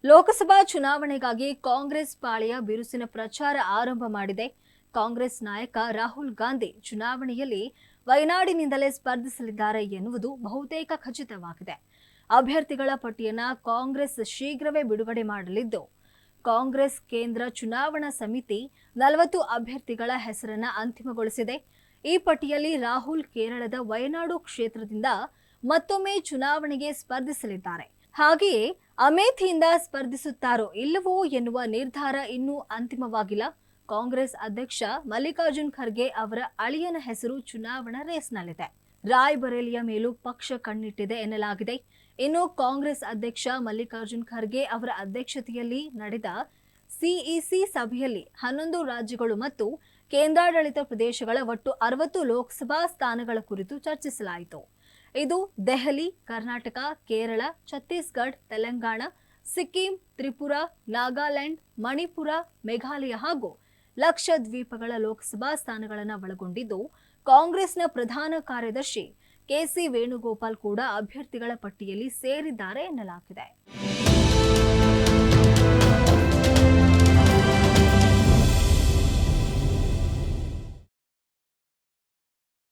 ಲೋಕಸಭಾ ಚುನಾವಣೆಗಾಗಿ ಕಾಂಗ್ರೆಸ್ ಪಾಳೆಯ ಬಿರುಸಿನ ಪ್ರಚಾರ ಆರಂಭ ಮಾಡಿದೆ. ಕಾಂಗ್ರೆಸ್ ನಾಯಕ ರಾಹುಲ್ ಗಾಂಧಿ ಚುನಾವಣೆಯಲ್ಲಿ ವಯನಾಡಿನಿಂದಲೇ ಸ್ಪರ್ಧಿಸಲಿದ್ದಾರೆ ಎನ್ನುವುದು ಬಹುತೇಕ ಖಚಿತವಾಗಿದೆ. ಅಭ್ಯರ್ಥಿಗಳ ಪಟ್ಟಿಯನ್ನು ಕಾಂಗ್ರೆಸ್ ಶೀಘ್ರವೇ ಬಿಡುಗಡೆ ಮಾಡಲಿದ್ದು, ಕಾಂಗ್ರೆಸ್ ಕೇಂದ್ರ ಚುನಾವಣಾ ಸಮಿತಿ 40 ಅಭ್ಯರ್ಥಿಗಳ ಹೆಸರನ್ನು ಅಂತಿಮಗೊಳಿಸಿದೆ. ಈ ಪಟ್ಟಿಯಲ್ಲಿ ರಾಹುಲ್ ಕೇರಳದ ವಯನಾಡು ಕ್ಷೇತ್ರದಿಂದ ಮತ್ತೊಮ್ಮೆ ಚುನಾವಣೆಗೆ ಸ್ಪರ್ಧಿಸಲಿದ್ದಾರೆ. ಹಾಗೆಯೇ ಅಮೇಥಿಯಿಂದ ಸ್ಪರ್ಧಿಸುತ್ತಾರೋ ಇಲ್ಲವೋ ಎನ್ನುವ ನಿರ್ಧಾರ ಇನ್ನೂ ಅಂತಿಮವಾಗಿಲ್ಲ. ಕಾಂಗ್ರೆಸ್ ಅಧ್ಯಕ್ಷ ಮಲ್ಲಿಕಾರ್ಜುನ್ ಖರ್ಗೆ ಅವರ ಅಳಿಯನ ಹೆಸರು ಚುನಾವಣಾ ರೇಸ್ನಲ್ಲಿದೆ. ರಾಯ್ಬರೇಲಿಯ ಮೇಲೂ ಪಕ್ಷ ಕಣ್ಣಿಟ್ಟಿದೆ ಎನ್ನಲಾಗಿದೆ. ಇನ್ನು ಕಾಂಗ್ರೆಸ್ ಅಧ್ಯಕ್ಷ ಮಲ್ಲಿಕಾರ್ಜುನ್ ಖರ್ಗೆ ಅವರ ಅಧ್ಯಕ್ಷತೆಯಲ್ಲಿ ನಡೆದ ಸಿಇಸಿ ಸಭೆಯಲ್ಲಿ 11 ರಾಜ್ಯಗಳು ಮತ್ತು ಕೇಂದ್ರಾಡಳಿತ ಪ್ರದೇಶಗಳ ಒಟ್ಟು 60 ಲೋಕಸಭಾ ಸ್ಥಾನಗಳ ಕುರಿತು ಚರ್ಚಿಸಲಾಯಿತು. ಇದು ದೆಹಲಿ, ಕರ್ನಾಟಕ, ಕೇರಳ, ಛತ್ತೀಸ್ಗಢ, ತೆಲಂಗಾಣ, ಸಿಕ್ಕಿಂ, ತ್ರಿಪುರಾ, ನಾಗಾಲ್ಯಾಂಡ್, ಮಣಿಪುರ, ಮೇಘಾಲಯ ಹಾಗೂ ಲಕ್ಷದ್ವೀಪಗಳ ಲೋಕಸಭಾ ಸ್ಥಾನಗಳನ್ನು ಒಳಗೊಂಡಿದ್ದು, ಕಾಂಗ್ರೆಸ್ನ ಪ್ರಧಾನ ಕಾರ್ಯದರ್ಶಿ ಕೆಸಿ ವೇಣುಗೋಪಾಲ್ ಕೂಡ ಅಭ್ಯರ್ಥಿಗಳ ಪಟ್ಟಿಯಲ್ಲಿ ಸೇರಿದ್ದಾರೆ ಎನ್ನಲಾಗಿದೆ.